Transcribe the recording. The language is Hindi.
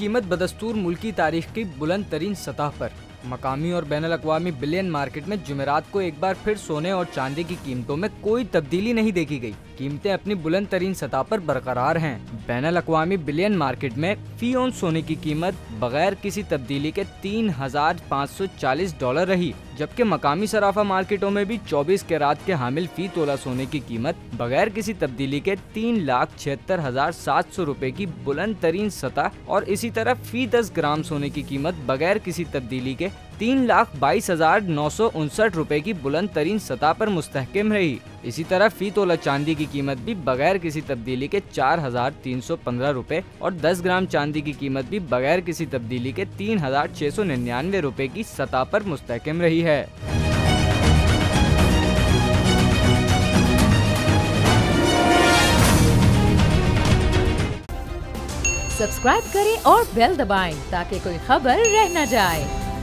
कीमत बदस्तूर मुल्की तारीख की बुलंद तरीन सतह पर। मकामी और बैनुल अक़वामी बिलियन मार्केट में जुमेरात को एक बार फिर सोने और चांदी की कीमतों में कोई तब्दीली नहीं देखी गई। कीमतें अपनी बुलंद तरीन सतह पर बरकरार हैं। बैनुल अक़वामी बिलियन मार्केट में फी औंस सोने की कीमत बगैर किसी तब्दीली के $3,540 रही, जबकि मकामी सराफा मार्केटों में भी 24 कैरात के हामिल फी तोला सोने की कीमत बगैर किसी तब्दीली के $3,76,700 की बुलंद तरीन सतह और इसी तरह फी 10 ग्राम सोने की कीमत बगैर किसी तब्दीली के $3,22,959 की बुलंद तरीन सतह पर मुस्तहकम रही। इसी तरह फी तोला चांदी की कीमत भी बगैर किसी तब्दीली के $4,315 और 10 ग्राम चांदी की कीमत भी बगैर किसी तब्दीली के $3,699 की सतह पर मुस्तहकम रही है। सब्सक्राइब करें और बेल दबाएं ताकि कोई खबर रह न जाए।